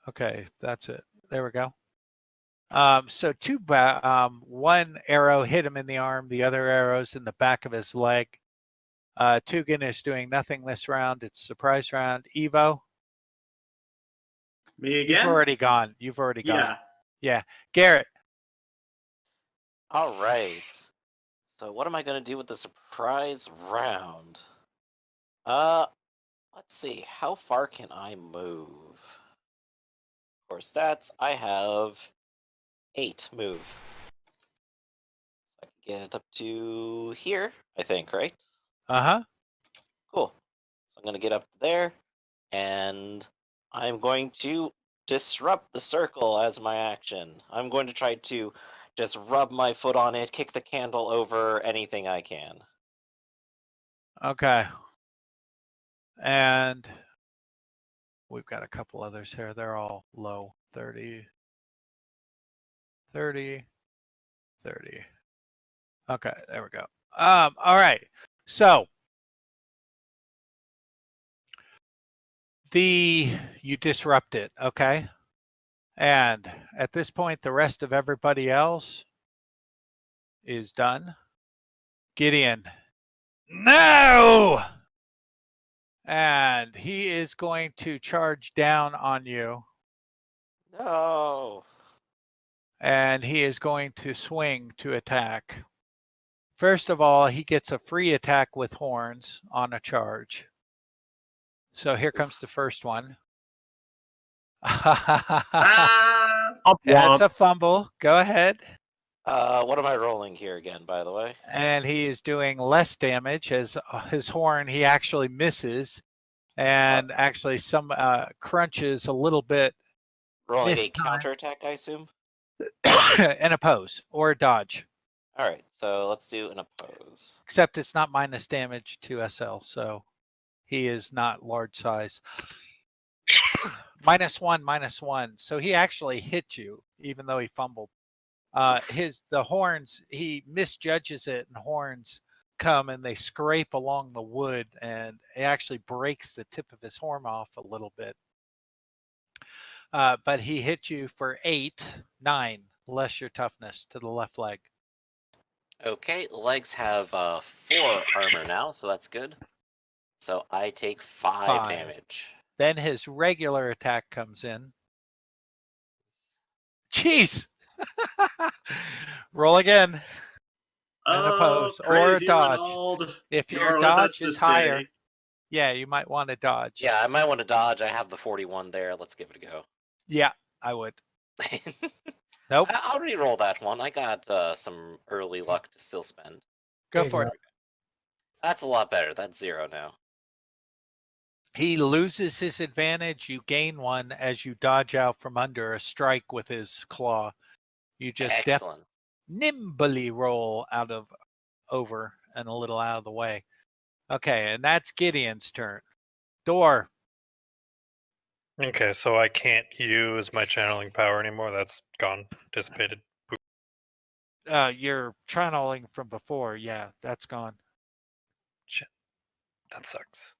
Okay, that's it. There we go. So one arrow hit him in the arm. The other arrow's in the back of his leg. Tugin is doing nothing this round. It's surprise round. Evo. Me again? You've already gone. Yeah. Yeah. Garrett. All right. So what am I going to do with the surprise round? Let's see. How far can I move? For stats, I have 8 move. So I can get up to here, I think, right? Uh-huh. Cool. So I'm going to get up there, and I'm going to disrupt the circle as my action. I'm going to try to just rub my foot on it, kick the candle over, anything I can. Okay. And we've got a couple others here. They're all low. 30. 30. 30. Okay, there we go. All right. So you disrupt it, okay? And at this point, the rest of everybody else is done. Gideon. No! And he is going to charge down on you. No. And he is going to swing to attack. First of all, he gets a free attack with horns on a charge. So here comes the first one. That's a fumble. Go ahead. What am I rolling here again, by the way? And he is doing less damage as his horn, he actually misses and actually some crunches a little bit. Rolling a counterattack, I assume? An oppose or a dodge. All right, so let's do an oppose. Except it's not minus damage to SL, so he is not large size. -1. So he actually hit you, even though he fumbled. The horns, he misjudges it, and horns come and they scrape along the wood, and it actually breaks the tip of his horn off a little bit. But he hit you for 9 less your toughness to the left leg. Okay, legs have 4 armor now, so that's good. So I take 5 damage. Then his regular attack comes in. Jeez! Roll again. An oppose or a dodge. Ronald. If your dodge is higher, yeah, you might want to dodge. Yeah, I might want to dodge. I have the 41 there. Let's give it a go. Yeah, I would. Nope. I'll re-roll that one. I got some early luck to still spend. Go for it. That's a lot better. That's 0 now. He loses his advantage. You gain 1 as you dodge out from under a strike with his claw. You just nimbly roll over and a little out of the way. Okay, and that's Gideon's turn. Door. Okay, so I can't use my channeling power anymore. That's gone, dissipated. You're channeling from before. Yeah, that's gone. Shit, that sucks.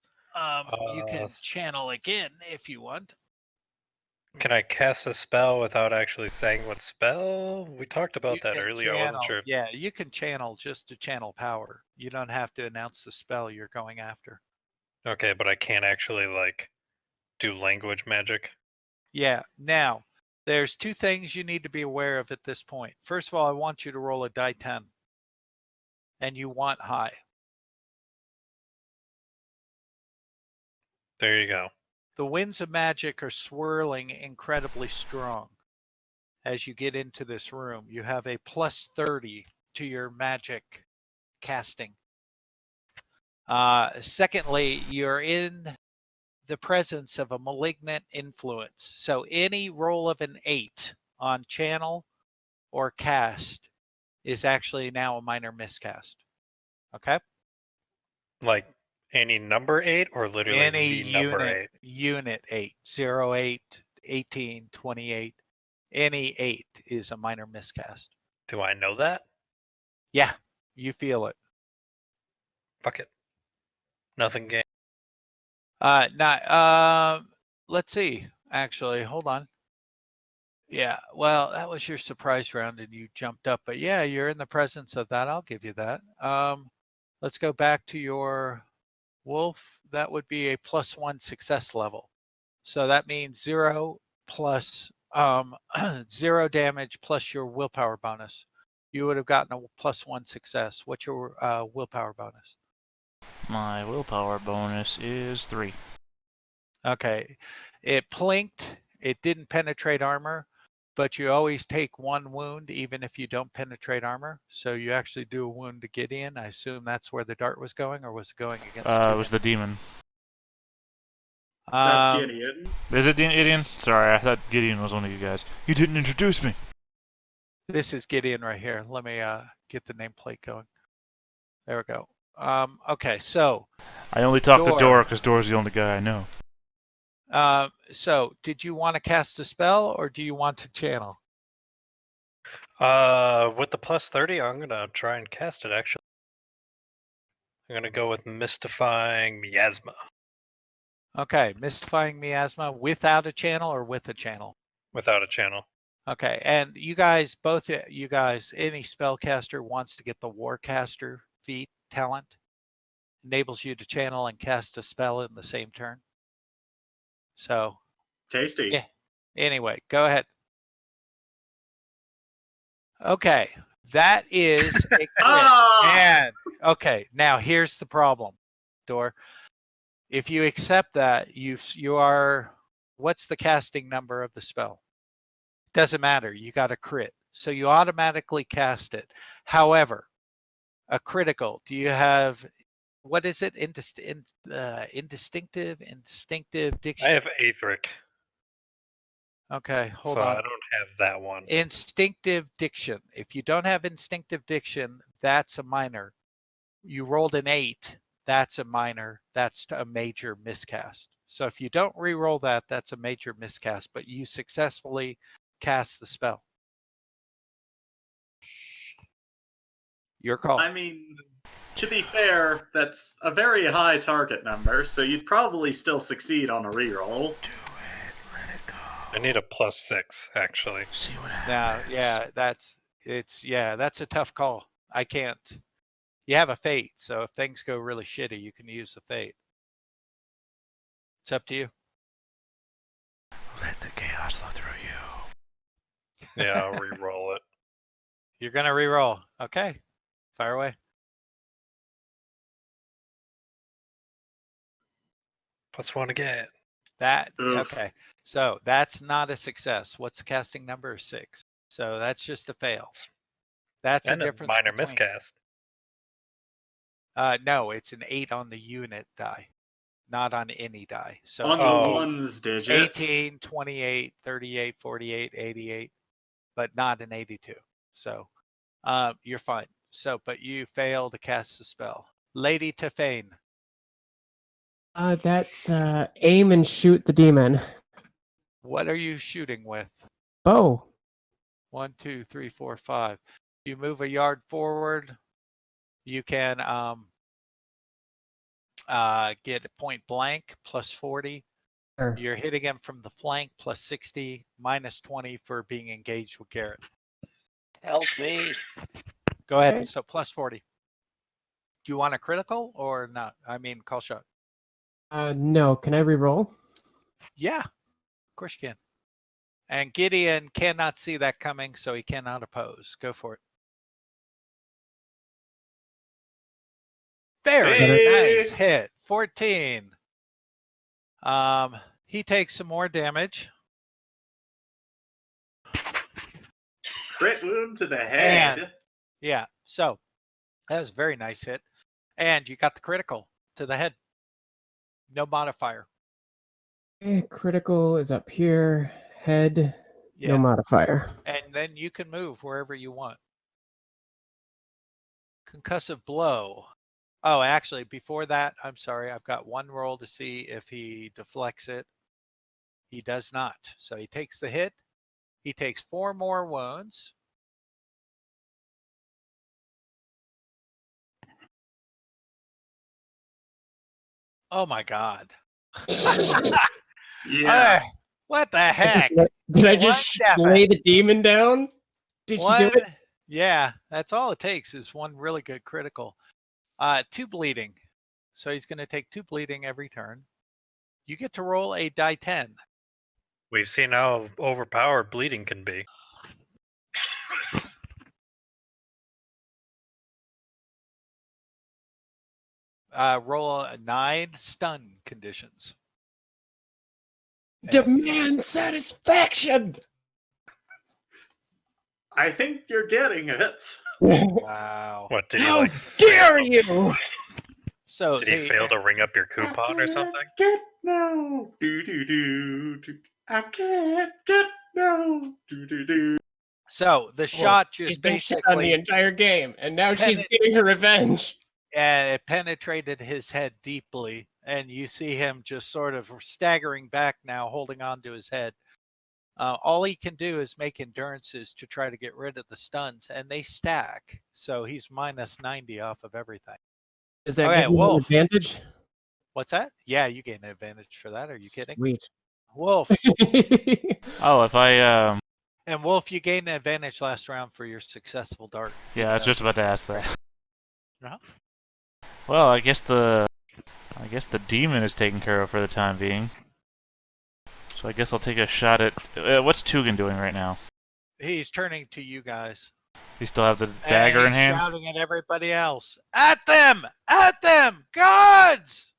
You can channel again if you want. Can I cast a spell without actually saying what spell? We talked about that earlier. I wasn't sure. Yeah, you can channel just to channel power. You don't have to announce the spell you're going after. Okay, but I can't actually do language magic. Yeah. Now, there's 2 things you need to be aware of at this point. First of all, I want you to roll a die 10. And you want high. There you go. The winds of magic are swirling incredibly strong as you get into this room. You have a +30 to your magic casting. Secondly, you're in the presence of a malignant influence. So any roll of an 8 on channel or cast is actually now a minor miscast. Okay? Like any number 8 or literally any the number 8? Unit 8, 0, 8, 18, 28. Any 8 is a minor miscast. Do I know that? Yeah, you feel it. Fuck it. Nothing gained. Let's see. Actually, hold on. Yeah, well, that was your surprise round and you jumped up. But yeah, you're in the presence of that. I'll give you that. Let's go back to your wolf. That would be a +1 success level. So that means 0 plus 0 damage plus your willpower bonus. You would have gotten a +1 success. What's your willpower bonus? My willpower bonus is 3. Okay. It plinked. It didn't penetrate armor, but you always take 1 wound even if you don't penetrate armor. So you actually do a wound to Gideon. I assume that's where the dart was going, or was it going against It was the demon. That's Gideon. Is it Gideon? Sorry, I thought Gideon was one of you guys. You didn't introduce me. This is Gideon right here. Let me get the nameplate going. There we go. Okay, so I only talk to Dora because Dora's the only guy I know. So did you want to cast a spell or do you want to channel? With the +30, I'm gonna try and cast it. Actually, I'm gonna go with Mystifying Miasma. Okay, Mystifying Miasma without a channel or with a channel? Without a channel. Okay, and you guys, both you guys, any spellcaster wants to get the Warcaster feat talent, enables you to channel and cast a spell in the same turn. So tasty. Yeah. Anyway, go ahead. Okay, that is a crit. And okay, now here's the problem, Dor. If you accept that, you are, what's the casting number of the spell? Doesn't matter. You got a crit, so you automatically cast it. However, a critical. Do you have, what is it? Instinctive diction. I have Aetheric. Okay, hold so on. I don't have that one. Instinctive diction. If you don't have instinctive diction, that's a minor. You rolled an 8, that's a minor. That's a major miscast. So if you don't re-roll that, that's a major miscast, but you successfully cast the spell. Your call. I mean, to be fair, that's a very high target number, so you'd probably still succeed on a reroll. Do it. Let it go. I need a +6, actually. See what happens. Now, yeah, that's a tough call. I can't. You have a fate, so if things go really shitty, you can use the fate. It's up to you. Let the chaos flow through you. Yeah, I'll re-roll it. You're gonna re-roll. Okay. Fire away. +1 again. That Oof. okay. So that's not a success. What's the casting number? 6. So that's just a fail. That's and the difference. A minor between, miscast. No, it's an 8 on the unit die, not on any die. So On the ones digits. 18, 28, 38, 48, 88, but not an 82. So you're fine. So, but you fail to cast the spell. Lady Tefane. That's aim and shoot the demon. What are you shooting with? Bow. 1, 2, 3, 4, 5. You move a yard forward. You can get a point blank +40. Sure. You're hitting him from the flank +60, -20 for being engaged with Garrett. Help me. Go ahead. Okay. So +40. Do you want a critical or not? I mean, call shot. No. Can I re-roll? Yeah, of course you can. And Gideon cannot see that coming, so he cannot oppose. Go for it. Very nice hit. 14. He takes some more damage. Crit wound to the head. And, yeah, so that was a very nice hit. And you got the critical to the head. No modifier. Okay, critical is up here. Head. Yeah. No modifier. And then you can move wherever you want. Concussive blow. Oh, actually, before that, I'm sorry. I've got one roll to see if he deflects it. He does not. So he takes the hit. He takes 4 more wounds. Oh my God. Yeah. What the heck? Did I just lay the demon down? Did she do it? Yeah, that's all it takes is one really good critical. 2 bleeding. So he's going to take 2 bleeding every turn. You get to roll a die 10. We've seen how overpowered bleeding can be. Roll a 9 stun conditions. Demand satisfaction. I think you're getting it. Wow. What did How he dare you? So Did he fail to ring up your coupon or something? Get no. I can't get no. So the shot just She's been shot on the basically entire game, and now she's getting her revenge. it penetrated his head deeply, and you see him just sort of staggering back now, holding on to his head. All he can do is make endurances to try to get rid of the stuns, and they stack. So he's minus 90 off of everything. Does that Okay, give you an Wolf. advantage? What's that? Yeah, you gain an advantage for that. Are you kidding? Sweet. Wolf. Oh, if I And Wolf, you gained an advantage last round for your successful dart. yeah, I was just about to ask that. Uh-huh. Well, I guess the demon is taken care of for the time being. So I guess I'll take a shot at what's Tugan doing right now? He's turning to you guys. You still have the dagger in he's hand? shouting at everybody else. At them! At them! Gods!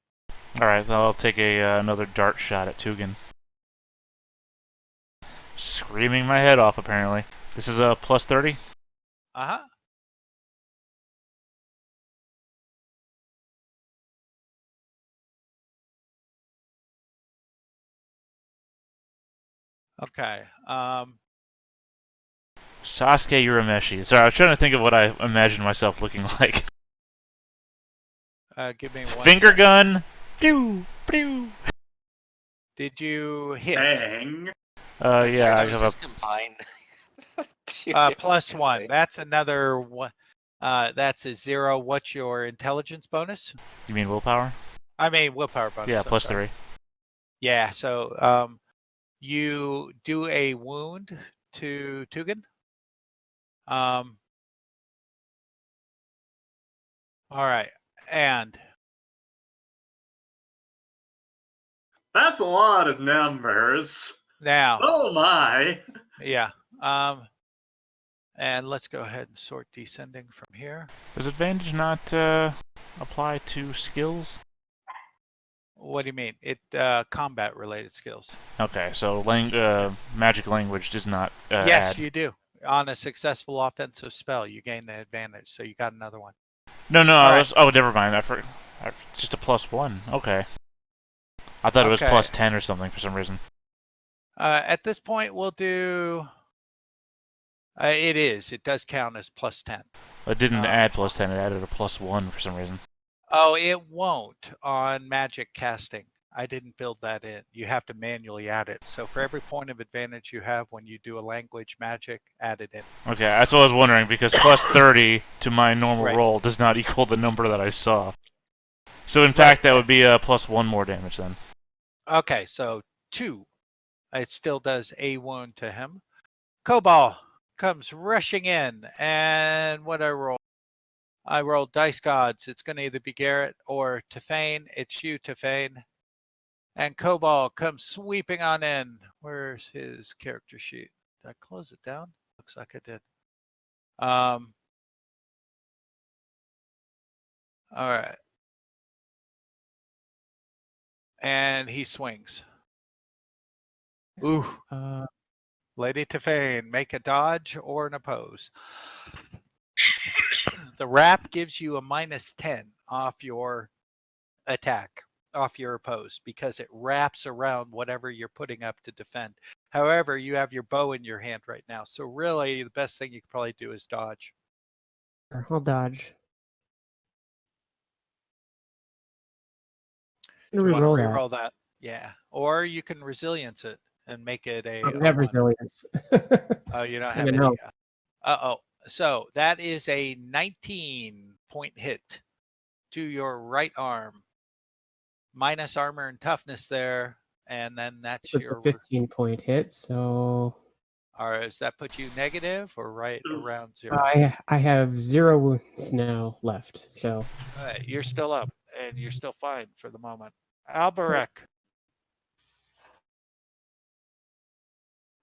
Alright, so I'll take another dart shot at Tugan. Screaming my head off, apparently. This is a plus 30? Uh-huh. Okay. Sasuke Urameshi. Sorry, I was trying to think of what I imagined myself looking like. Give me one. Finger second. gun! Pew! Pew! Did you hit? Bang. Yeah, I was have just combined. Plus 1. That's another one. That's a 0. What's your intelligence bonus? You mean willpower? I mean willpower bonus. Yeah, I'm plus sorry. 3. Yeah, so you do a wound to Tugan. All right, and That's a lot of numbers. now, Oh my. yeah, and let's go ahead and sort descending from here. Does advantage not apply to skills? What do you mean? It combat related skills. Okay, so magic language does not Yes, add. you do. On a successful offensive spell, you gain the advantage, so you got another one. No, All I right. was. Oh, never mind. Just a plus 1. Okay. I thought it was Okay. plus 10 or something for some reason. At this point, we'll do. It is. It does count as plus 10. It didn't add plus 10. It added a plus 1 for some reason. Oh, it won't on magic casting. I didn't build that in. You have to manually add it. So for every point of advantage you have when you do a language magic, add it in. Okay, that's what I was wondering, because plus 30 to my normal Right. roll does not equal the number that I saw. So in fact, that would be a plus 1 more damage then. Okay, so 2. It still does a wound to him. Cobalt comes rushing in, and what I roll? I rolled Dice Gods. It's going to either be Garrett or Tefane. It's you, Tefane. And Cobalt comes sweeping on in. Where's his character sheet? Did I close it down? Looks like I did. All right. And he swings. Ooh. Lady Tefane, make a dodge or an oppose. The wrap gives you a minus 10 off your attack, off your oppose, because it wraps around whatever you're putting up to defend. However, you have your bow in your hand right now. So really, the best thing you could probably do is dodge. I'll dodge. You want to reroll that. Yeah. Or you can resilience it and make it a. I don't have resilience. Oh, you don't have any. Uh-oh. So that is a 19-point hit to your right arm. Minus armor and toughness there. and then that's It's a your. 15-point hit, so Or does that put you negative or right around 0? I have 0 wounds now left. So All right, you're still up, and you're still fine for the moment. Alberek.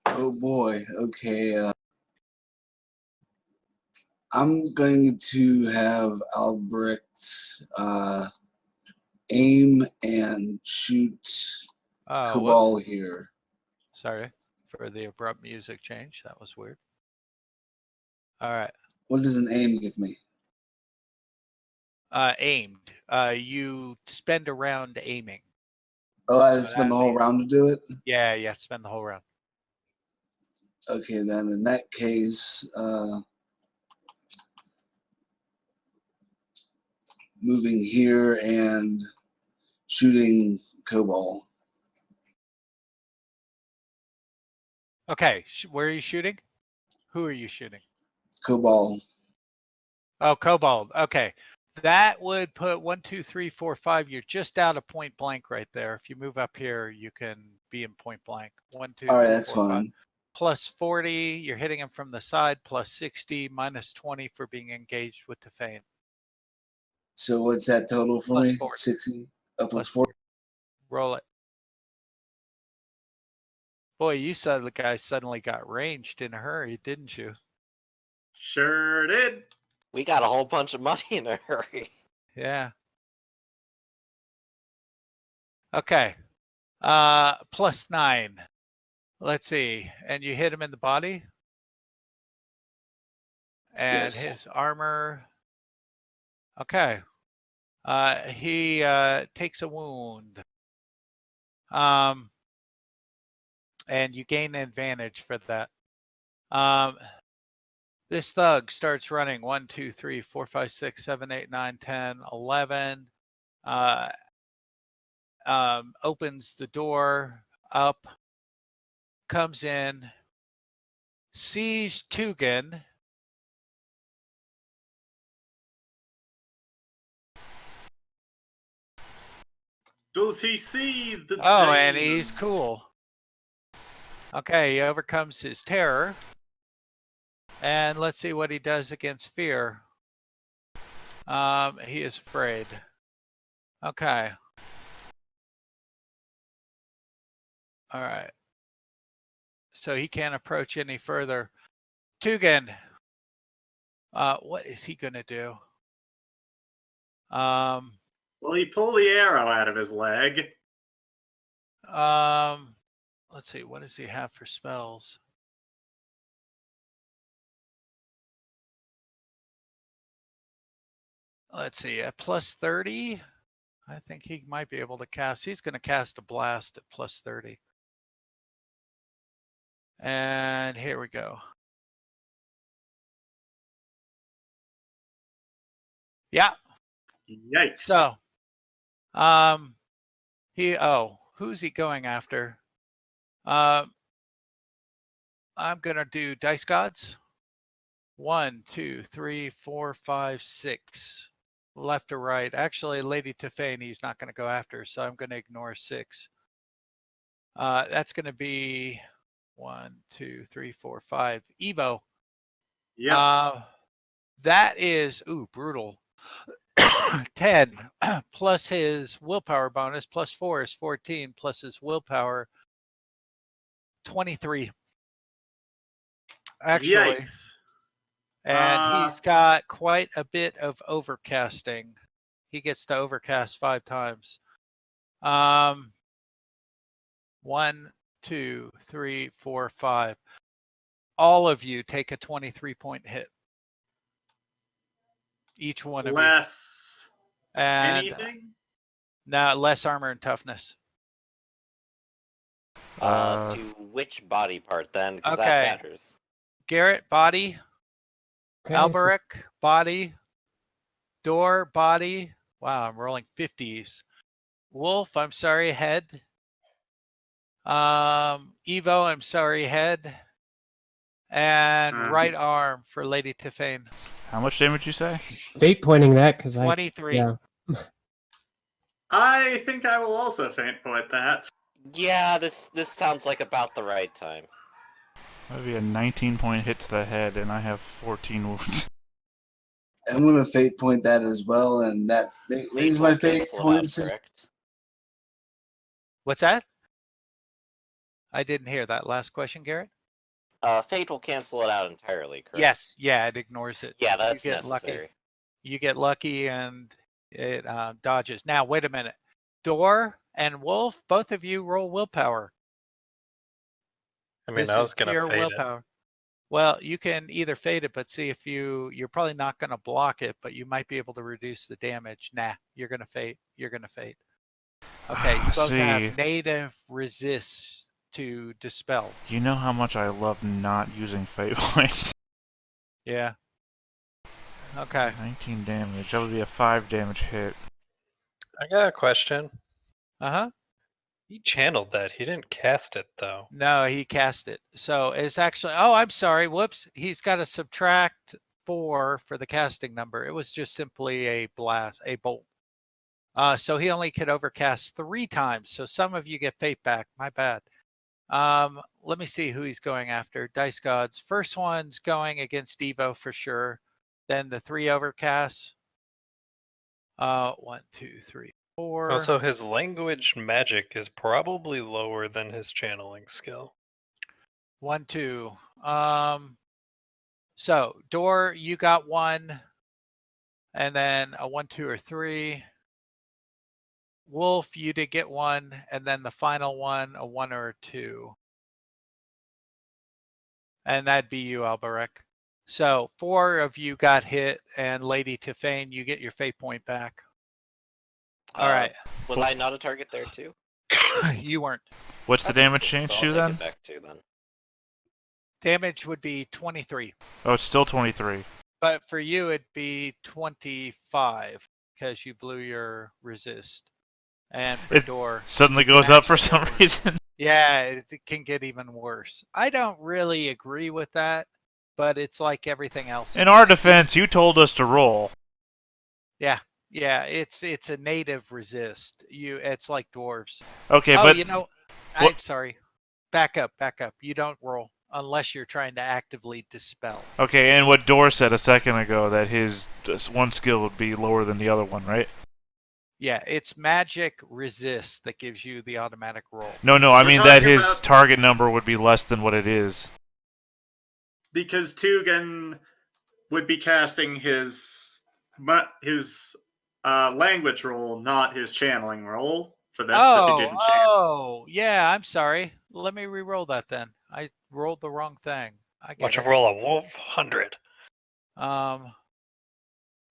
Oh boy. Okay. I'm going to have Albrecht aim and shoot Cabal here. Sorry for the abrupt music change. That was weird. All right. What does an aim give me? Aimed. You spend a round aiming. Oh, I So spend that the whole means- round to do it? Yeah, you have to spend the whole round. Okay, then in that case, moving here and shooting Cobalt. Okay, where are you shooting? Who are you shooting? Cobalt. Oh, Kobold. Okay. That would put 1, 2, 3, 4, 5. You're just out of point blank right there. If you move up here, you can be in point blank. 1, 2, All right, 3, that's 4, 5. fine. Plus 40, you're hitting him from the side. Plus 60, minus 20 for being engaged with Tefane. So what's that total for Plus me? 40. 60? Plus Plus 40? 40. Roll it. Boy, you said the guy suddenly got ranged in a hurry, didn't you? Sure did. We got a whole bunch of money in a hurry. Yeah. Okay. Plus 9. Let's see. And you hit him in the body? And Yes. his armor. Okay. He takes a wound. And you gain an advantage for that. This thug starts running 1, 2, 3, 4, 5, 6, 7, 8, 9, 10, 11. Opens the door up, comes in, sees Tugan. Does he see the Oh, and Dane? he's cool. Okay, he overcomes his terror. And let's see what he does against fear. He is afraid. Okay. All right. So he can't approach any further. Tugan. What is he gonna do? Well, he pulled the arrow out of his leg. Let's see, what does he have for spells? Let's see, at plus 30, I think he might be able to cast. He's going to cast a blast at plus 30. And here we go. Yeah. Yikes. So, who's he going after? I'm going to do Dice Gods. 1, 2, 3, 4, 5, 6. Left or right. Actually, Lady Tefane, he's not going to go after, so I'm going to ignore 6. That's going to be 1, 2, 3, 4, 5. Evo. Yeah. That is, brutal. 10 plus his willpower bonus plus 4 is 14 plus his willpower 23. Actually. Yikes. And he's got quite a bit of overcasting. He gets to overcast 5 times. 1, 2, 3, 4, 5. All of you take a 23-point hit. Each one of you. Less And anything? now less armor and toughness. To which body part then? Because Okay. that matters. Garrett, body. okay, Alberic, body. Door, body. Wow, I'm rolling 50s. Wolf, I'm sorry, head. Evo, I'm sorry, head. And right arm for Lady Tefane. How much damage you say? fate pointing that because 23. yeah. I think I will also faint point that. Yeah, this sounds like about the right time. That'd be a 19-point hit to the head, and I have 14 wounds. I'm gonna fate point that as well, and that brings my won't fate cancel it out, points. correct? What's that? I didn't hear that last question, Garrett. Fate will cancel it out entirely, correct? Yes, yeah, it ignores it. Yeah, that's you get necessary. Lucky. You get lucky and it dodges. Now, wait a minute. Door and Wolf, both of you roll willpower. I mean, This I was is gonna pure fade it. willpower. Well, you can either fade it, but see if you're probably not going to block it, but you might be able to reduce the damage. Nah, you're going to fade. You're going to fade. Okay, you both See, have native resist to dispel. you know how much I love not using fate points. Yeah. Okay. 19 damage. That would be a 5 damage hit. I got a question. Uh-huh. He channeled that. He didn't cast it though. No, he cast it. So it's actually, oh, I'm sorry. Whoops. He's got to subtract 4 for the casting number. It was just simply a blast, a bolt. So he only could overcast 3 times. So some of you get fate back. My bad. Let me see who he's going after. Dice Gods. First one's going against Evo for sure. Then the 3 overcasts. 1, 2, 3, 4. Also, his language magic is probably lower than his channeling skill. 1, 2. So Door, you got 1, and then a 1, 2, or 3. Wolf, you did get 1, and then the final one, a 1 or a 2. And that'd be you, Alberek. So 4 of you got hit, and Lady Tifane, you get your fate point back. All right. Was I not a target there too? You weren't. What's the Okay, damage cool. change So to I'll then? take it back too then. Damage would be 23. Oh, it's still 23. But for you, it'd be 25 because you blew your resist. And for It Door, Suddenly it can goes up for actually some get worse. reason. Yeah, it can get even worse. I don't really agree with that, but it's like everything else. In our defense, you told us to roll. Yeah, it's a native resist. It's like dwarves. Okay, Oh, but you know, what- I'm sorry. Back up. You don't roll unless you're trying to actively dispel. okay, and what Dor said a second ago, that his one skill would be lower than the other one, right? Yeah, it's magic resist that gives you the automatic roll. No, I We're mean that talking his about- target number would be less than what it is. Because Tugan would be casting his language roll, not his channeling roll for this. If he didn't channel. Yeah, I'm sorry. Let me re-roll that then. I rolled the wrong thing. I get Watch it. him roll a 100.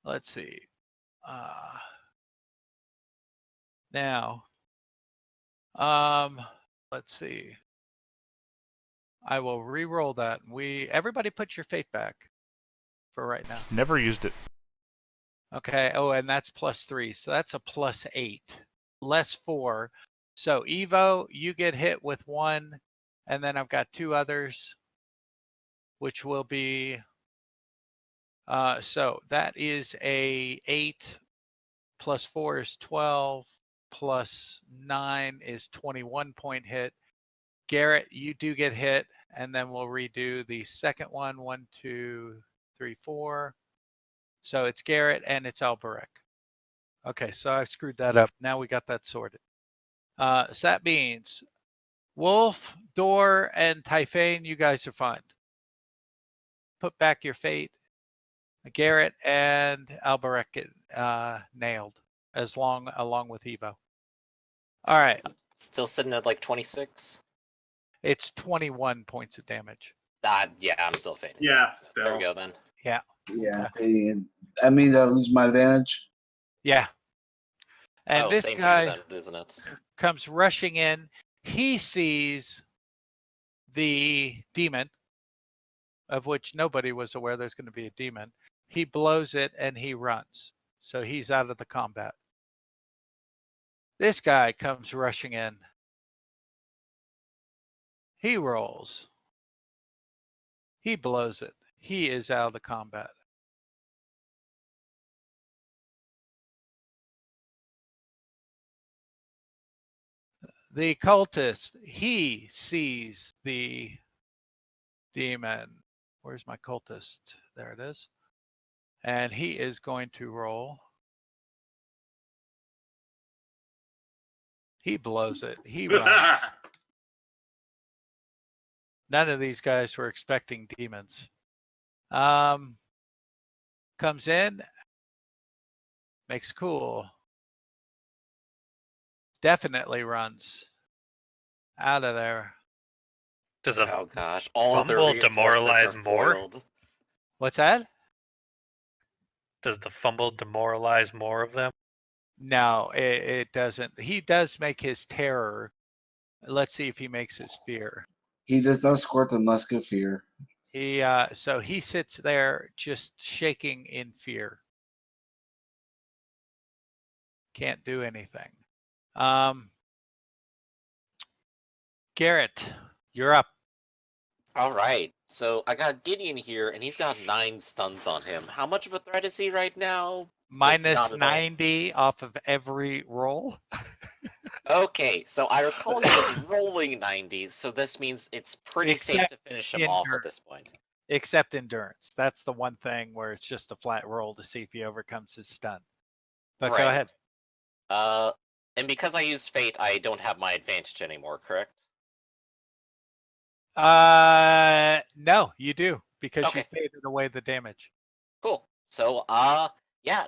Let's see. Now, let's see. I will re-roll that. Everybody put your fate back for right now. Never used it. Okay. Oh, and that's +3. So that's a +8. Less 4. So Evo, you get hit with 1, and then I've got 2 others, which will be so that is a 8 plus 4 is 12 plus 9 is 21 point hit. Garrett, you do get hit, and then we'll redo the second one. 1, 2, 3, 4. So it's Garrett and it's Alberek. Okay, so I screwed that up. Now we got that sorted. So that means Wolf, Door, and Typhane, you guys are fine. Put back your fate. Garrett and Alberek get nailed along with Evo. All right. Still sitting at like 26. It's 21 points of damage. Yeah, I'm still fading. Yeah, There still. we go then. Yeah. Yeah, fading. That means I lose my advantage. Yeah. And this same guy here then, isn't it? comes rushing in. He sees the demon, of which nobody was aware there's going to be a demon. He blows it and he runs. So he's out of the combat. This guy comes rushing in. He rolls. He blows it. He is out of the combat. The cultist, he sees the demon. Where's my cultist? There it is. And he is going to roll. He blows it. He runs. None of these guys were expecting demons. Comes in, makes cool. Definitely runs out of there. Does a Oh gosh, all of their fumble reinforcements demoralize are more? foiled. What's that? Does the fumble demoralize more of them? No, it doesn't. He does make his terror. Let's see if he makes his fear. He does not squirt the musk of fear. So he sits there just shaking in fear. Can't do anything. Garrett, you're up. All right, so I got Gideon here, and he's got 9 stuns on him. How much of a threat is he right now? Minus not at all. 90 off of every roll. Okay, so I recall he was rolling 90s, so this means it's pretty safe Except to finish him off at endurance. this point. Except endurance. That's the one thing where it's just a flat roll to see if he overcomes his stun. But go ahead. And because I used Fate, I don't have my advantage anymore, correct? No, you do, because you Okay. faded away the damage. Cool. So, yeah,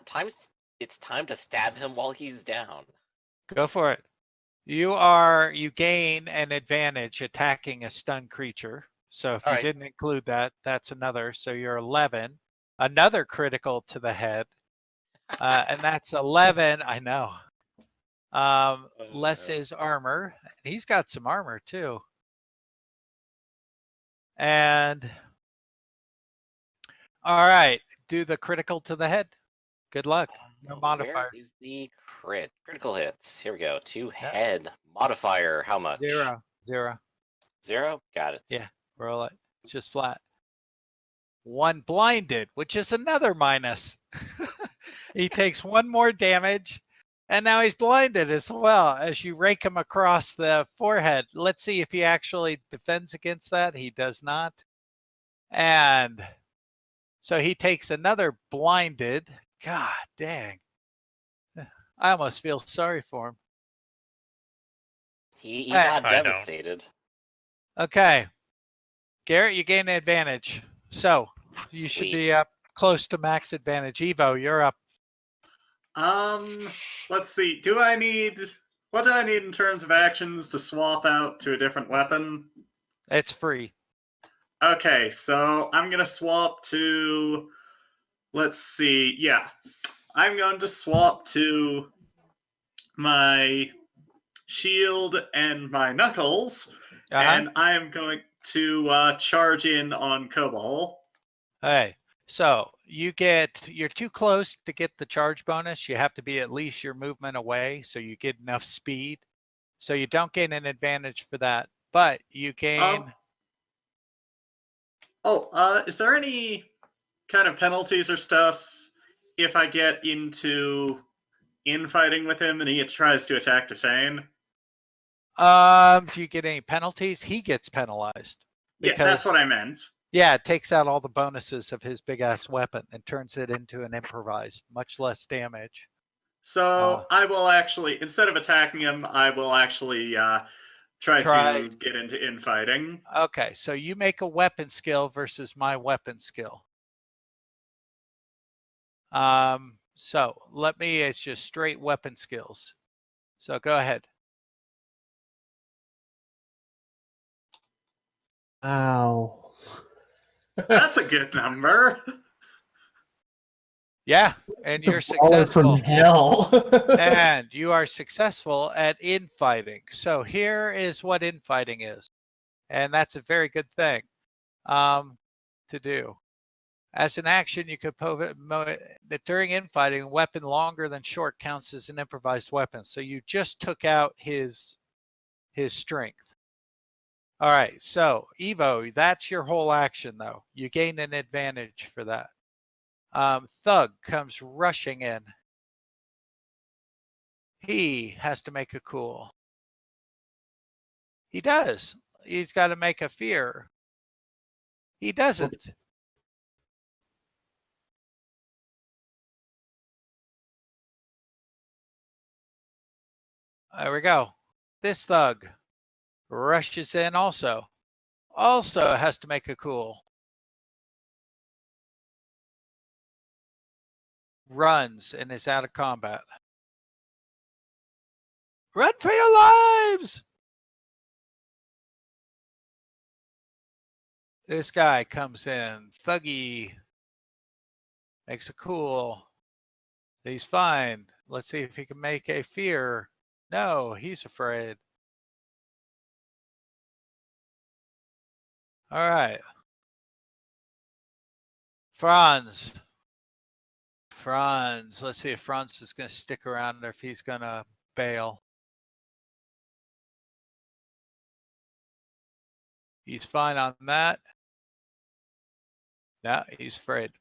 it's time to stab him while he's down. Go for it. You gain an advantage attacking a stunned creature. So if All you right. didn't include that, that's another. So you're 11. Another critical to the head. And that's 11. I know. Less his armor. He's got some armor too. And all right, do the critical to the head. Good luck. No modifier. Where is the crit? Critical hits. Here we go. 2 head. Modifier. How much? 0. 0? Got it. Yeah, roll it. It's just flat. 1 blinded, which is another minus. He takes 1 more damage, and now he's blinded as well as you rake him across the forehead. Let's see if he actually defends against that. He does not. And so he takes another blinded. God dang. I almost feel sorry for him. He Hey. got I don't. devastated. Okay. Garrett, you gain an advantage. So you should be Sweet. up close to max advantage. Evo, you're up. Let's see. What do I need in terms of actions to swap out to a different weapon? It's free. Okay, so I'm gonna swap to, let's see, yeah. I'm going to swap to my shield and my knuckles, and I am going to charge in on Cobalt. Hey, so you're too close to get the charge bonus. You have to be at least your movement away, so you get enough speed. So you don't gain an advantage for that, but you gain. Is there any kind of penalties or stuff if I get into infighting with him and he tries to attack Defane? Do you get any penalties? He gets penalized. Yeah, that's what I meant. Yeah, it takes out all the bonuses of his big ass weapon and turns it into an improvised, much less damage. So I will actually, instead of attacking him, I will actually try to get into infighting. Okay, so you make a weapon skill versus my weapon skill. So it's just straight weapon skills. So go ahead. Ow. That's a good number. Yeah, and The you're baller successful. from hell. And you are successful at infighting. So here is what infighting is. And that's a very good thing to do. As an action, you could that during infighting, a weapon longer than short counts as an improvised weapon. So you just took out his strength. All right, so Evo, that's your whole action, though. You gain an advantage for that. Thug comes rushing in. He has to make a cool. He does. He's got to make a fear. He doesn't. There we go. This thug rushes in also. Also has to make a cool. Runs and is out of combat. Run for your lives! This guy comes in. Thuggy. Makes a cool. He's fine. Let's see if he can make a fear. No, he's afraid. All right. Franz. Let's see if Franz is going to stick around or if he's going to bail. He's fine on that. No, he's afraid.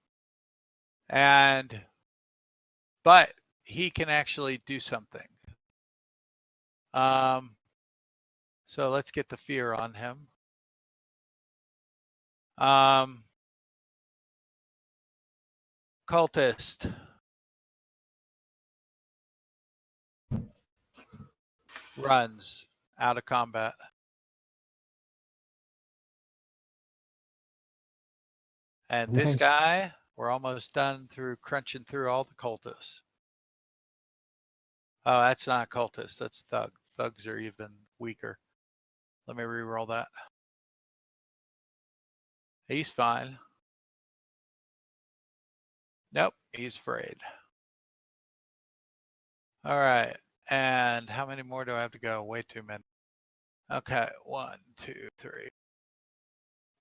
But he can actually do something. So let's get the fear on him. Cultist. Runs out of combat. And this Nice. guy, we're almost done through crunching through all the cultists. Oh, that's not cultist. That's thug. Thugs are even weaker. Let me re-roll that. He's fine. Nope, he's afraid. All right. And how many more do I have to go? Way too many. Okay, 1, 2, 3.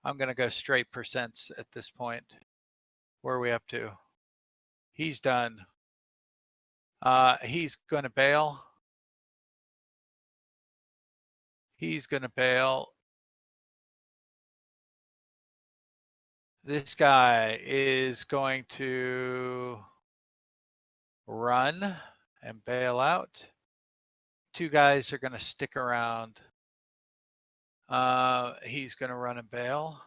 I'm going to go straight percents at this point. Where are we up to? He's done. He's going to bail. He's going to bail. This guy is going to run and bail out. 2 guys are going to stick around. He's going to run and bail.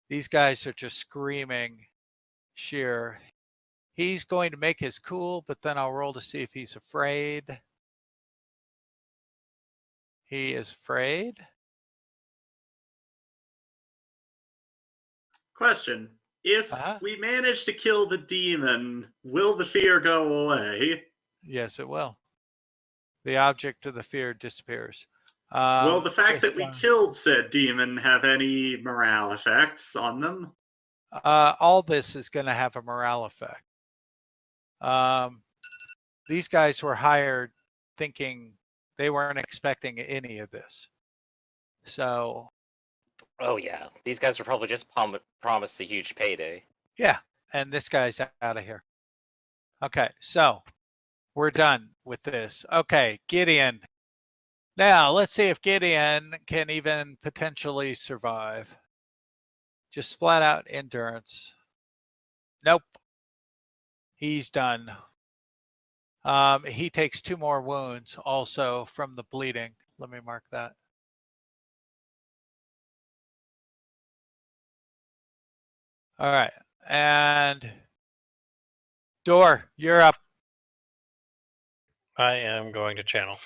These guys are just screaming sheer. He's going to make his cool, but then I'll roll to see if he's afraid. He is afraid. Question. If we manage to kill the demon, will the fear go away? Yes, it will. The object of the fear disappears. Will the fact that we killed said demon have any morale effects on them? All this is going to have a morale effect. These guys were hired thinking they weren't expecting any of this. So. Oh, yeah. These guys were probably just promised a huge payday. Yeah. And this guy's out of here. Okay. So we're done with this. Okay. Gideon. Now let's see if Gideon can even potentially survive. Just flat out endurance. Nope. He's done. He takes 2 more wounds also from the bleeding. Let me mark that. All right. And Door, you're up. I am going to channel.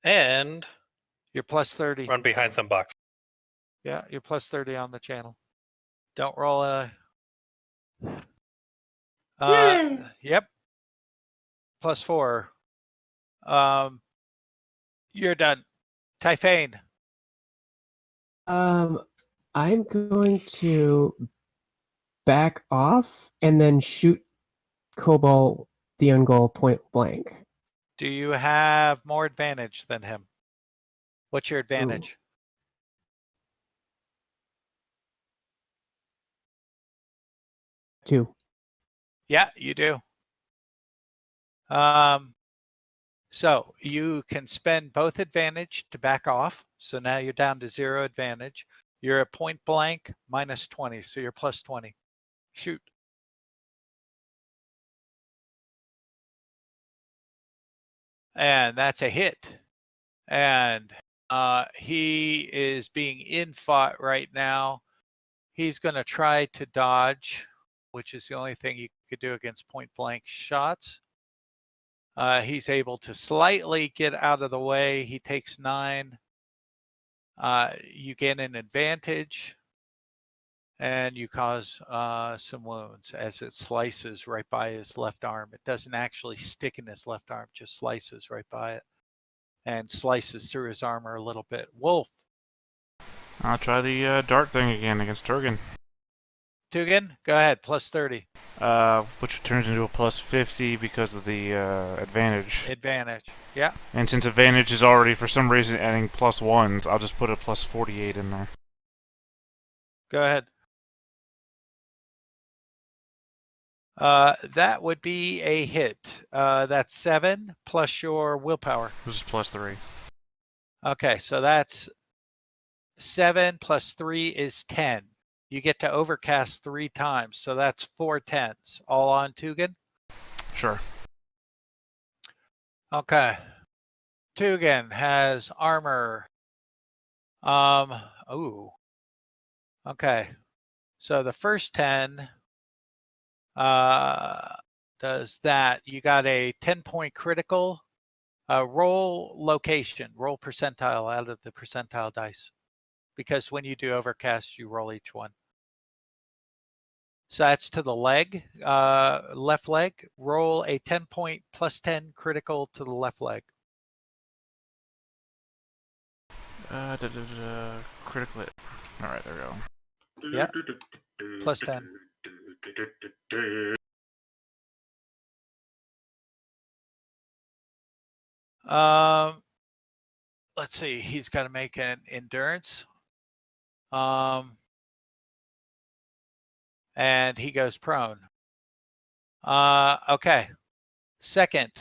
And you're plus 30. Run behind some box. Yeah, you're plus 30 on the channel. Don't roll a. Yep. Plus 4. You're done. Typhane. I'm going to back off and then shoot Cobalt the Ungol point blank. Do you have more advantage than him? What's your advantage? 2. Yeah, you do. So you can spend both advantage to back off. So now you're down to 0 advantage. You're at point blank minus 20. So you're plus 20. Shoot. And that's a hit. And He is being infought right now. He's going to try to dodge, which is the only thing you could do against point-blank shots. He's able to slightly get out of the way. He takes 9. You gain an advantage, and you cause some wounds as it slices right by his left arm. It doesn't actually stick in his left arm, just slices right by it and slices through his armor a little bit. Wolf. I'll try the dart thing again against Turgan. Tugan, go ahead, plus 30. Which turns into a plus 50 because of the advantage. Advantage, yeah. And since advantage is already, for some reason, adding plus 1s, I'll just put a plus 48 in there. Go ahead. That would be a hit. That's 7 plus your willpower. This is plus 3. Okay, so that's 7 plus 3 is 10. You get to overcast 3 times, so that's 4 10s. All on Tugan? Sure. Okay. Tugan has armor. Ooh. Okay. So the first 10 does that. You got a 10-point critical. Roll location, roll percentile out of the percentile dice. Because when you do overcast, you roll each one. So that's to the leg, left leg. Roll a 10-point plus 10 critical to the left leg. Critical hit. Alright, there we go. Yeah. Plus 10. Let's see. He's got to make an endurance. And he goes prone. Okay. Second,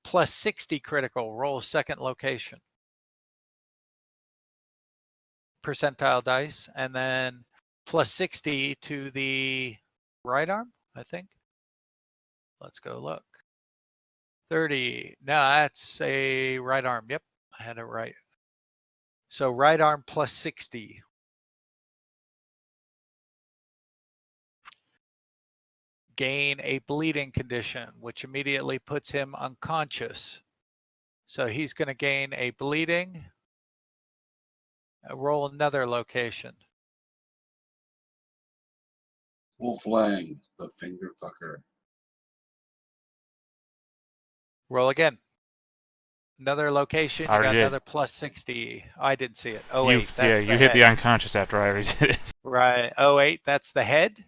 plus 60 critical. Roll second location. Percentile dice, and then plus 60 to the right arm, I think. Let's go look. 30. No, that's a right arm. Yep, I had it right. So right arm plus 60. Gain a bleeding condition, which immediately puts him unconscious. So he's going to gain a bleeding. Roll another location. Wolflang, the finger fucker. Roll again. Another location. You got another plus 60. I didn't see it. 08. Yeah, you hit the unconscious after I already did it. Right. 08. That's the head.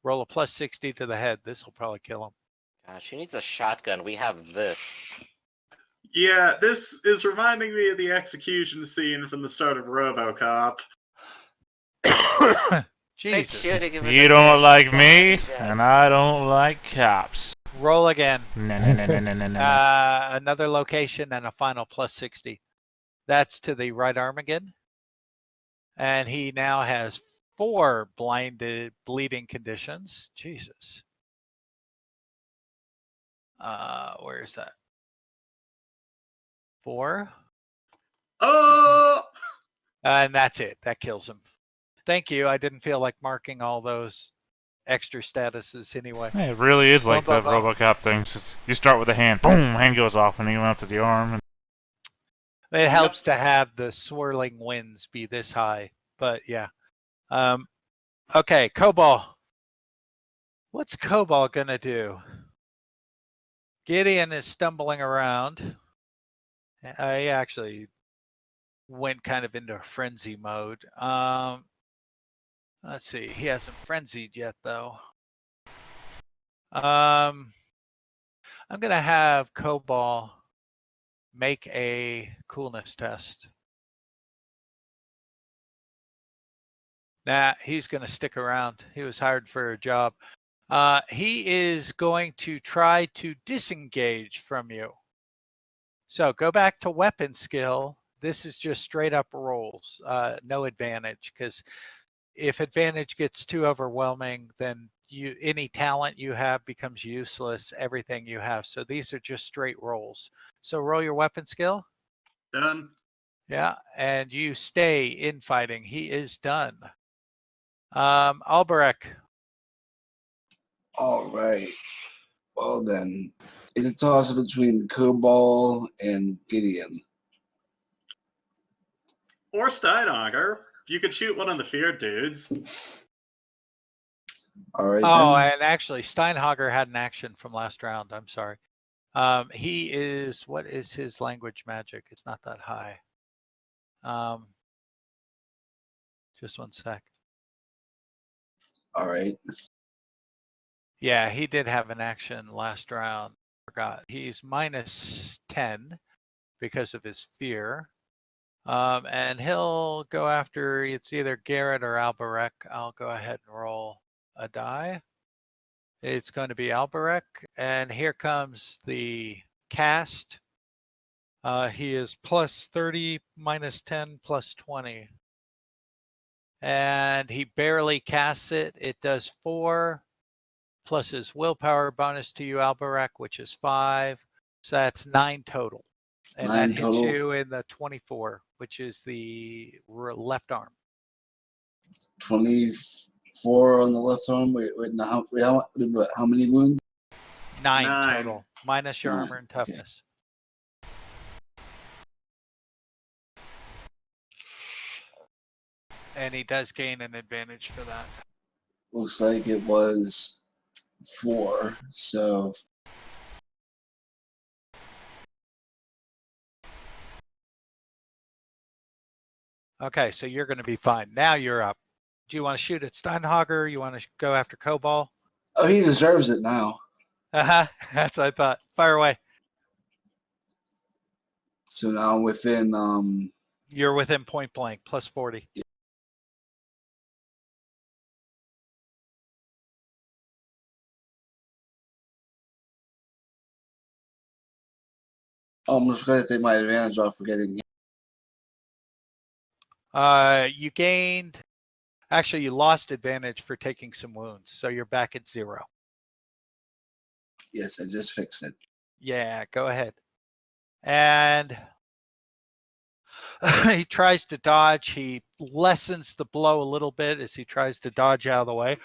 Roll a plus 60 to the head. This will probably kill him. Gosh, who needs a shotgun? We have this. Yeah, this is reminding me of the execution scene from the start of RoboCop. Jesus. You don't like me, and I don't like cops. Roll again. No. Another location and a final plus 60. That's to the right arm again. And he now has 4 blinded bleeding conditions. Jesus. Where is that? 4. Oh! And that's it. That kills him. Thank you. I didn't feel like marking all those extra statuses anyway. Yeah, it really is like the RoboCop thing. You start with the hand, boom, hand goes off, and you go up to the arm. And... It helps to have the swirling winds be this high, but yeah. Okay, Cobalt. What's Cobalt gonna do? Gideon is stumbling around. He actually went kind of into frenzy mode. Let's see. He hasn't frenzied yet, though. I'm gonna have Cobalt make a coolness test. Nah, he's gonna stick around. He was hired for a job. He is going to try to disengage from you. So go back to weapon skill. This is just straight up rolls, no advantage, because if advantage gets too overwhelming, then any talent you have becomes useless, everything you have. So these are just straight rolls. So roll your weapon skill. Done. Yeah, and you stay infighting. He is done. Alberek. All right. Well then, it's a toss between Cobalt and Gideon. Or Steinauger. You could shoot one of the feared dudes. All right Oh, then. and actually, Steinhager had an action from last round. I'm sorry. He is, what is his language magic? It's not that high. Just one sec. All right. Yeah, he did have an action last round. Forgot. He's -10 because of his fear. And he'll go after, it's either Garrett or Alberek. I'll go ahead and roll a die. It's going to be Alberek. And here comes the cast. He is +30, -10, +20. And he barely casts it. It does 4 plus his willpower bonus to you, Alberek, which is 5. So that's 9 total. And 9 that hits total. you in the 24, which is the left arm. 24 on the left arm. Wait, how many wounds? 9 9. total, minus your 9, armor and okay. toughness. And he does gain an advantage for that. Looks like it was 4. So Okay, so you're going to be fine. Now you're up. Do you want to shoot at Steinhager? You want to go after Cobalt? oh, he deserves it now. That's what I thought. Fire away. So now I'm within You're within point blank, +40. Oh, I'm just going to take my advantage off for getting. You gained, actually, you lost advantage for taking some wounds, so you're back at 0. Yes, I just fixed it. Yeah, go ahead. And he tries to dodge. He lessens the blow a little bit as he tries to dodge out of the way.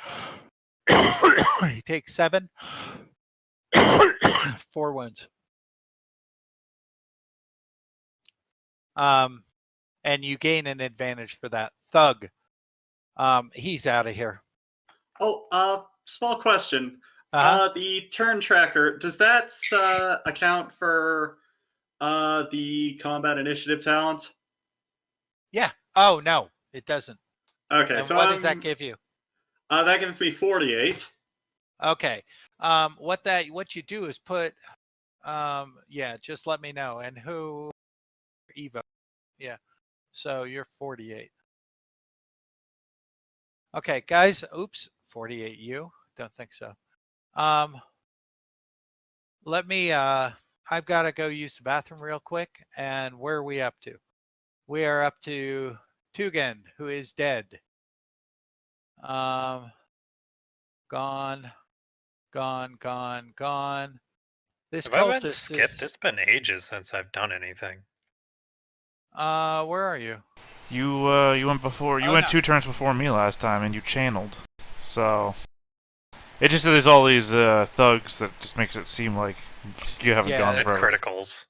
He takes 7. 4 wounds. And you gain an advantage for that. Thug. He's out of here. Oh, small question. Uh-huh. The turn tracker, does that account for the combat initiative talent? Yeah. Oh, no, it doesn't. Okay, And so what does that give you? That gives me 48. Okay. What you do is put, yeah, just let me know. And who, Evo. Yeah. So you're 48. Okay, guys. Oops, 48 you. Don't think so. Let me, I've got to go use the bathroom real quick. And where are we up to? We are up to Tugan, who is dead. Gone. This Have I been cultist skipped? is, It's been ages since I've done anything. where are you? You went before. You Oh, went no. 2 turns before me last time, and you channeled. So it just there's all these thugs that just makes it seem like you haven't Yeah, gone The forever. criticals.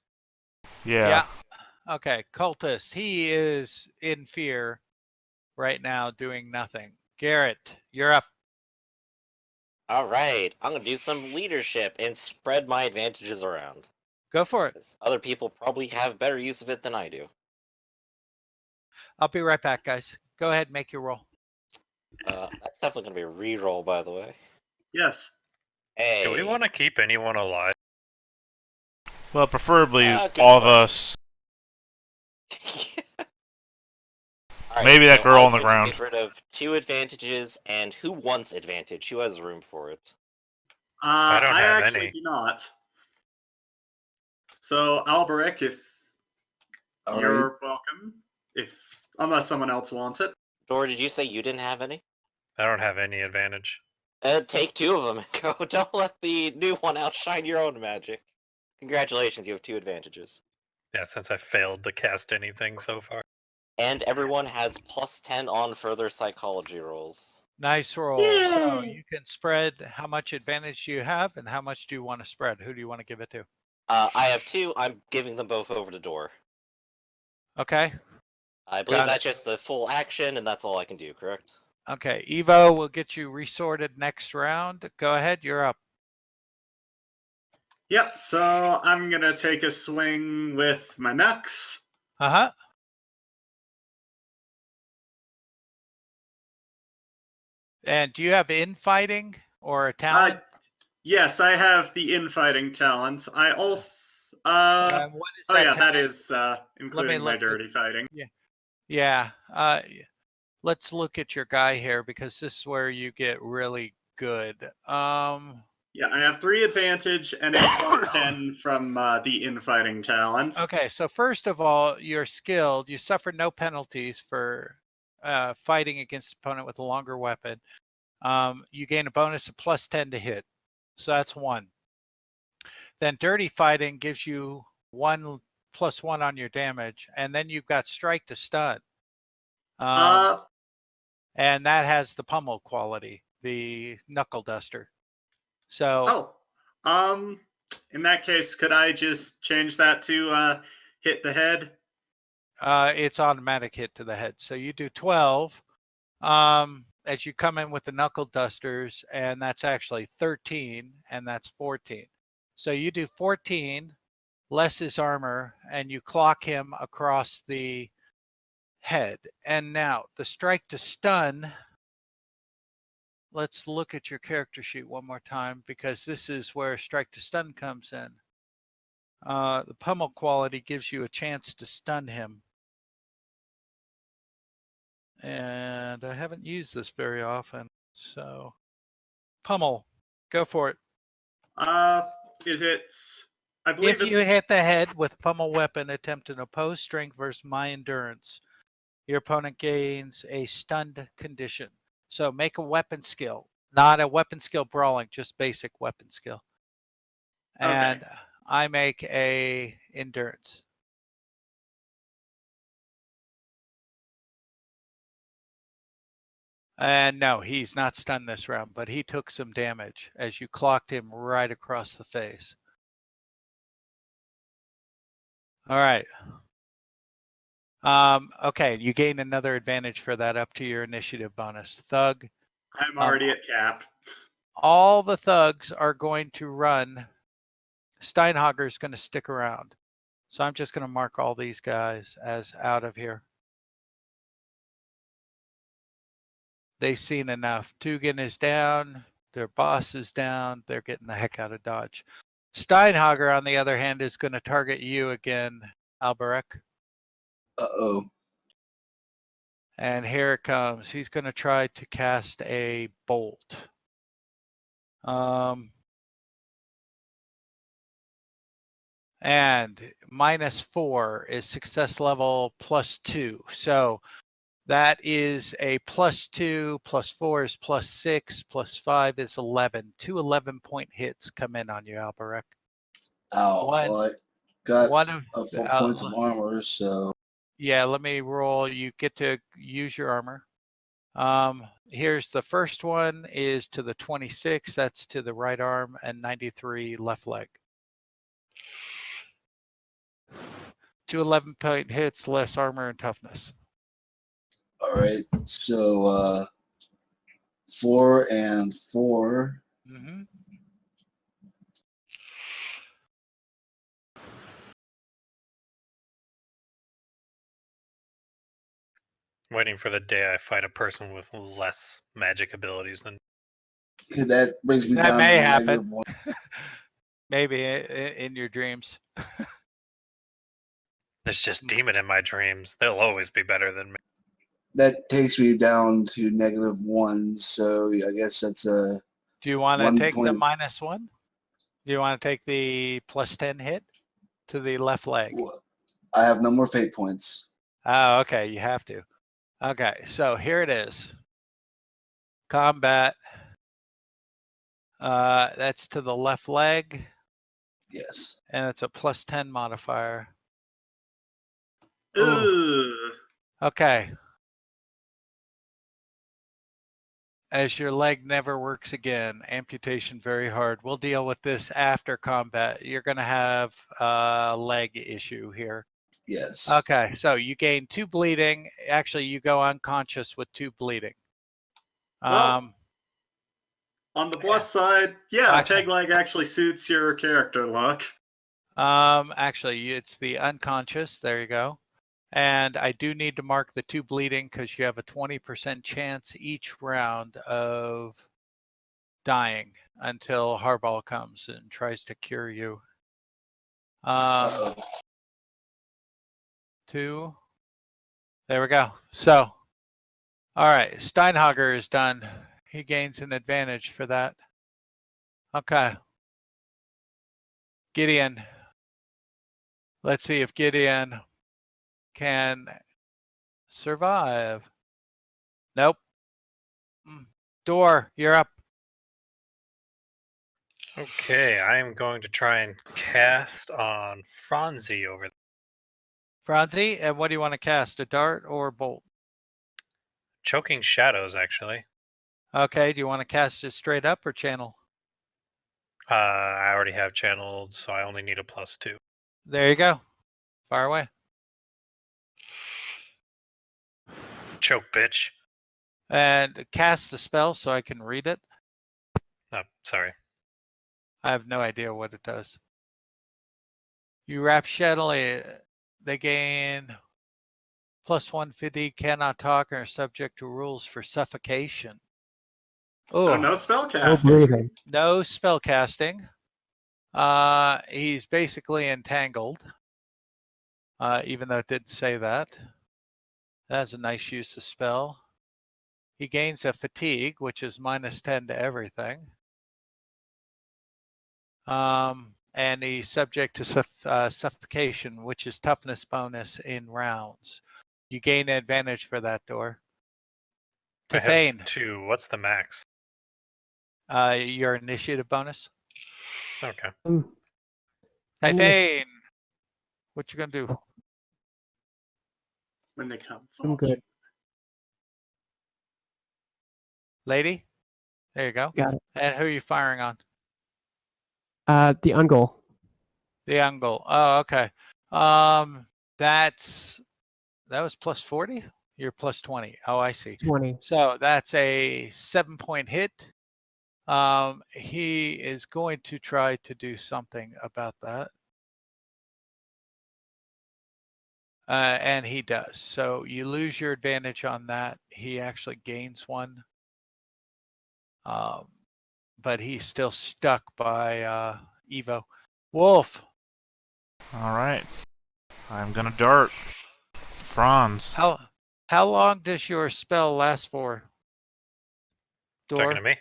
Yeah. Okay, cultist. He is in fear right now, doing nothing. Garrett, you're up. All right, I'm gonna do some leadership and spread my advantages around. Go for it. 'Cause other people probably have better use of it than I do. I'll be right back, guys. Go ahead and make your roll. That's definitely gonna be a reroll, by the way. Yes. Hey. Do we want to keep anyone alive? Well, preferably Good all of question. us. All right, Maybe that so girl I'm on the going to ground. Get rid of 2 advantages, and who wants advantage? Who has room for it? I don't I have actually any. do not. So, Alberek, if All you're right. welcome, unless someone else wants it. Dora, did you say you didn't have any? I don't have any advantage. Take 2 of them and go. Don't let the new one outshine your own magic. Congratulations, you have 2 advantages. Yeah, since I failed to cast anything so far. And everyone has +10 on further psychology rolls. Nice roll. So Yay! you can spread how much advantage you have and how much do you want to spread? Who do you want to give it to? I have 2. I'm giving them both over the door. Okay. I believe Got it. that's just a full action, and that's all I can do, correct? Okay. Evo will get you resorted next round. Go ahead. You're up. Yep, so I'm gonna take a swing with my Nux. Uh-huh. And do you have infighting or a talent? Yes, I have the infighting talent. I also What is oh that yeah, talent? that is including my look at- dirty fighting. Yeah. Let's look at your guy here because this is where you get really good. Yeah, I have 3 advantage and a +10 from the infighting talent. Okay, so first of all, you're skilled. You suffer no penalties for fighting against an opponent with a longer weapon. You gain a bonus of +10 to hit. So that's 1. Then dirty fighting gives you 1 +1 on your damage. And then you've got strike to stun. And that has the pummel quality, the knuckle duster. So in that case, could I just change that to hit the head? it's automatic hit to the head. So you do 12 as you come in with the knuckle dusters, and that's actually 13, and that's 14. So you do 14 less his armor, and you clock him across the head. And now the strike to stun. Let's look at your character sheet one more time because this is where strike to stun comes in. The pummel quality gives you a chance to stun him. And I haven't used this very often. So pummel, go for it. Is it? I believe If you hit the head with pummel weapon, attempt an opposed strength versus my endurance. Your opponent gains a stunned condition. So make a weapon skill, not a weapon skill brawling, just basic weapon skill. And Okay. I make a endurance. And no, he's not stunned this round, but he took some damage as you clocked him right across the face. All right. Okay, you gain another advantage for that up to your initiative bonus. Thug. I'm already at cap. All the thugs are going to run. Steinhager is going to stick around. So I'm just going to mark all these guys as out of here. They've seen enough. Tugin is down. Their boss is down. They're getting the heck out of Dodge. Steinhager, on the other hand, is going to target you again, Alberek. Uh-oh. And here it comes. He's going to try to cast a bolt. And -4 is success level +2. So that is a +2, +4 is +6, +5 is 11. 2 11-point hits come in on you, Alberek. Ow. Well, I got 4 points of armor, so. Yeah, let me roll. You get to use your armor. Here's the first one is to the 26. That's to the right arm, and 93 left leg. 2 11-point hits, less armor and toughness. All right. So 4 and 4. Mm-hmm. Waiting for the day I fight a person with less magic abilities than. Okay, that brings me That down may to happen. -1. Maybe in your dreams. It's just demon in my dreams. They'll always be better than me. That takes me down to -1. So I guess that's a. Do you want to 1 take the point. -1? Do you want to take the +10 hit to the left leg? I have no more fate points. Oh, okay. You have to. Okay, so here it is. Combat. That's to the left leg, Yes. and it's a +10 modifier. Ooh. Okay. As your leg never works again, amputation very hard. We'll deal with this after combat. You're going to have a leg issue here. Yes. Okay, so you gain 2 bleeding. Actually, you go unconscious with 2 bleeding. Well, on the plus side, yeah, peg leg actually suits your character look. Actually, it's the unconscious. There you go. And I do need to mark the 2 bleeding because you have a 20% chance each round of dying until Harball comes and tries to cure you. 2. There we go. So, all right, Steinhager is done. He gains an advantage for that. Okay. Gideon. Let's see if Gideon can survive. Nope. Door, you're up. Okay, I am going to try and cast on Franzi over there. Franzi, and what do you want to cast? A dart or a bolt? Choking Shadows, actually. Okay, do you want to cast it straight up or channel? I already have channeled, so I only need a +2. There you go. Fire away. Choke, bitch. And cast the spell so I can read it. Oh, sorry. I have no idea what it does. You wrap Shadowly, they gain +1 fatigue, cannot talk, and are subject to rules for suffocation. So no spell No casting. breathing. No spell casting. He's basically entangled. Even though it didn't say that. That's a nice use of spell. He gains a fatigue, which is -10 to everything. And he's subject to suffocation, which is toughness bonus in rounds. You gain advantage for that, Door. I Tefane, have 2. What's the max? your initiative bonus. Okay. I'm gonna s- Tefane, what you gonna do? When they come. I'm good. Lady? There you go. Got it. And who are you firing on? The ungoal. The young goal. Oh, okay. That was +40? You're +20. Oh, I see. 20. So that's a 7-point hit. He is going to try to do something about that. And he does. So you lose your advantage on that. He actually gains one. But he's still stuck by Evo. Wolf. All right. I'm gonna dart. Franz. How long does your spell last for? Door? Talking to me?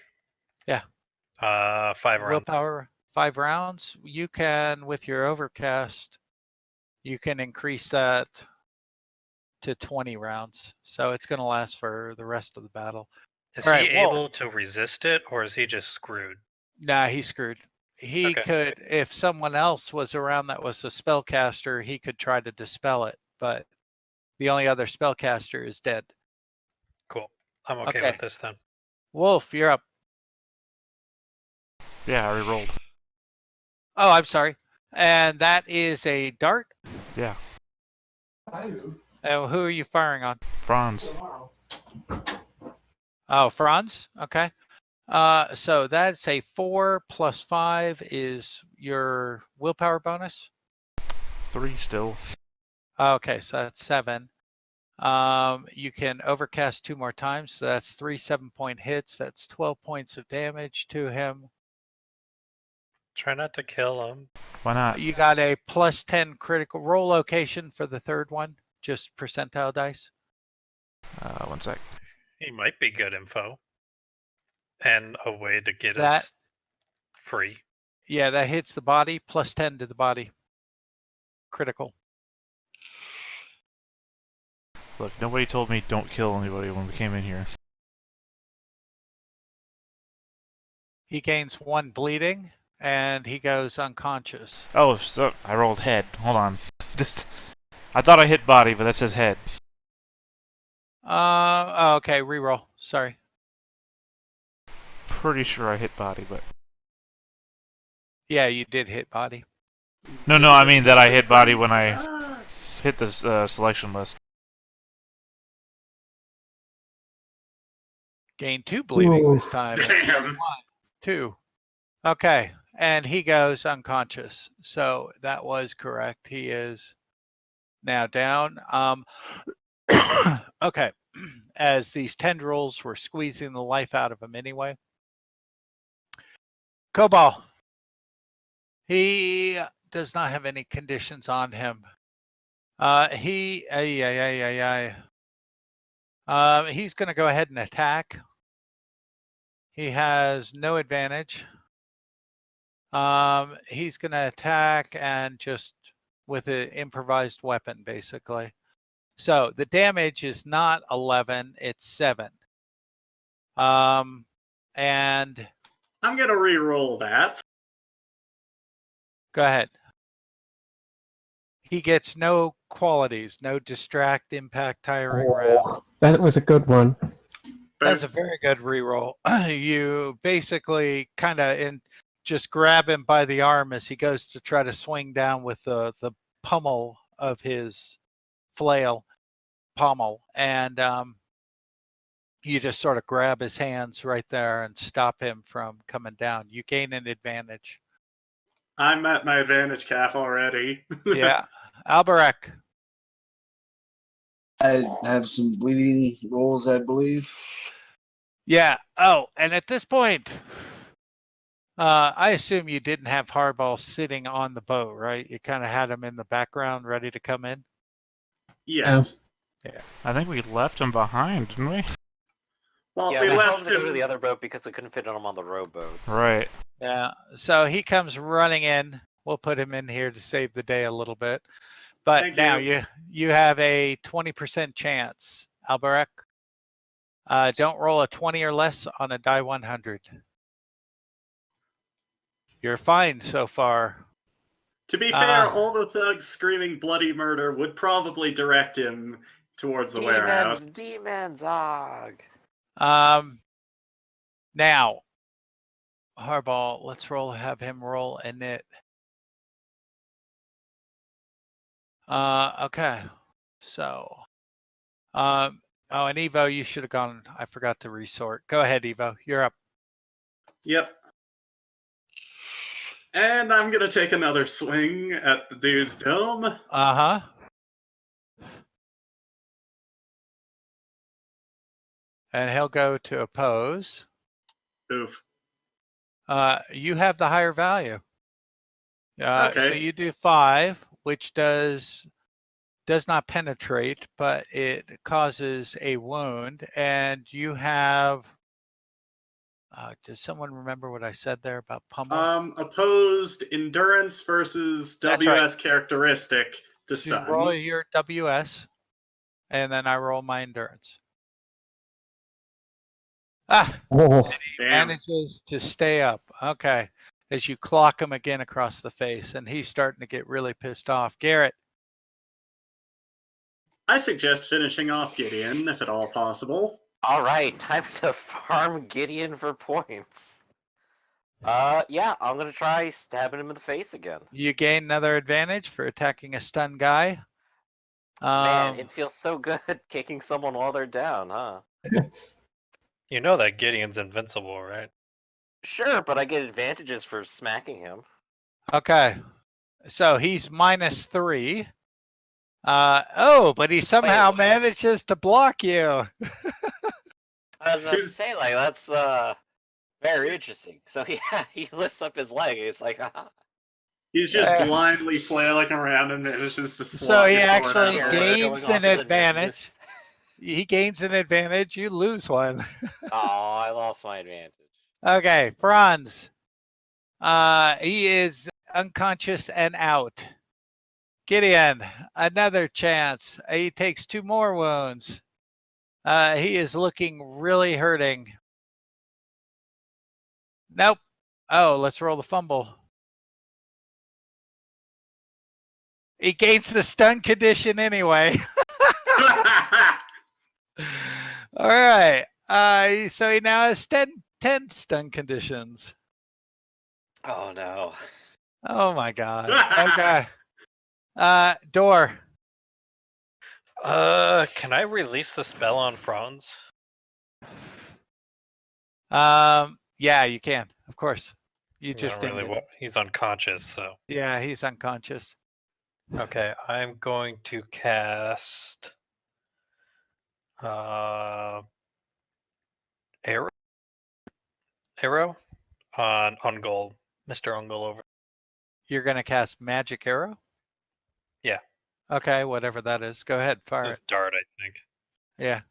Yeah. 5 rounds. Willpower, 5 rounds. You can, with your overcast, you can increase that to 20 rounds. So it's going to last for the rest of the battle. Is All he right, Wolf. able to resist it, or is he just screwed? Nah, he's screwed. He Okay. could, if someone else was around that was a spellcaster, he could try to dispel it, but the only other spellcaster is dead. Cool. I'm okay Okay. with this then. Wolf, you're up. Yeah, I already rolled. Oh, I'm sorry. And that is a dart. Yeah. Who are you firing on? Franz. Oh, Franz? Okay. So that's a 4 + 5 is your willpower bonus. 3 still. Okay, so that's 7. You can overcast 2 more times, so that's 3 7-point hits. That's 12 points of damage to him. Try not to kill him. Why not? You got a +10 critical roll location for the third one, just percentile dice. 1 sec. He might be good info. And a way to get That- us free. Yeah, that hits the body, +10 to the body. Critical. Look, nobody told me don't kill anybody when we came in here. He gains 1 bleeding, and he goes unconscious. Oh, so I rolled head. Hold on. Just I thought I hit body, but that says head. Oh, okay, reroll. Sorry. Pretty sure I hit body, but Yeah, you did hit body. no, I mean that I hit body when I hit the selection list. Gain 2 bleeding this Ooh. time. Damn. Instead of 1. 2. Okay, and he goes unconscious. So that was correct. He is now down. Okay, as these tendrils were squeezing the life out of him anyway. Cobalt. He does not have any conditions on him. He's going to go ahead and attack. He has no advantage. He's going to attack and just with an improvised weapon, basically. So the damage is not 11, it's 7. And I'm gonna re-roll that. go ahead. He gets no qualities, no distract, impact, tiring, ram. That was a good one. That's a very good reroll. You basically kind of just grab him by the arm as he goes to try to swing down with the pummel of his flail pommel, and you just sort of grab his hands right there and stop him from coming down. You gain an advantage. I'm at my advantage cap already. Yeah. Alberek. I have some bleeding rolls, I believe. Yeah. Oh, and at this point, I assume you didn't have Hardball sitting on the boat, right? You kind of had him in the background ready to come in. Yes. Yeah. I think we left him behind, didn't we? Well, Yeah, we we told left him to go to him. the other boat because we couldn't fit him on the rowboat. Right. Yeah. So he comes running in. We'll put him in here to save the day a little bit. But Thank now you. you have a 20% chance, Alberek. Don't roll a 20 or less on a die 100. You're fine so far. To be fair, all the thugs screaming bloody murder would probably direct him towards the warehouse. Demons, og. Now, Hardball, let's have him roll a knit. Okay. So, oh, and Evo, you should have gone. I forgot to resort. Go ahead, Evo. You're up. Yep. And I'm gonna take another swing at the dude's dome. Uh-huh. And he'll go to oppose. Oof. You have the higher value. So Okay. you do 5, which does not penetrate, but it causes a wound. And you have. Does someone remember what I said there about pummel? Opposed endurance versus That's WS right. characteristic to You stun. roll your WS, and then I roll my endurance. And he Damn. manages to stay up. Okay. As you clock him again across the face, and he's starting to get really pissed off. Garrett. I suggest finishing off Gideon, if at all possible. All right, time to farm Gideon for points. Yeah, I'm gonna try stabbing him in the face again. You gain another advantage for attacking a stunned guy. Man, it feels so good kicking someone while they're down, huh? You know that Gideon's invincible, right? Sure, but I get advantages for smacking him. Okay. So he's -3. But he somehow manages to block you. I was about to say, like, that's very interesting. So yeah, he lifts up his leg. It's like, haha. He's just blindly flailing around and manages to swat So he your sword actually out of it. gains an advantage. He gains an advantage. You lose one. Oh, I lost my advantage. Okay, Franz. He is unconscious and out. Gideon, another chance. He takes 2 more wounds. He is looking really hurting. Nope. Oh, let's roll the fumble. He gains the stun condition anyway. All right. So he now has 10 stun conditions. Oh no. Oh my god. Okay. Door. Can I release the spell on Franz? Yeah, you can. Of course. You just Not really. He's unconscious, so. Yeah, he's unconscious. Okay, I'm going to cast arrow on Ungol, Mr. Ungol over. You're gonna cast magic arrow? Yeah. Okay, whatever that is. Go ahead, fire It's it. dart, I think. Yeah,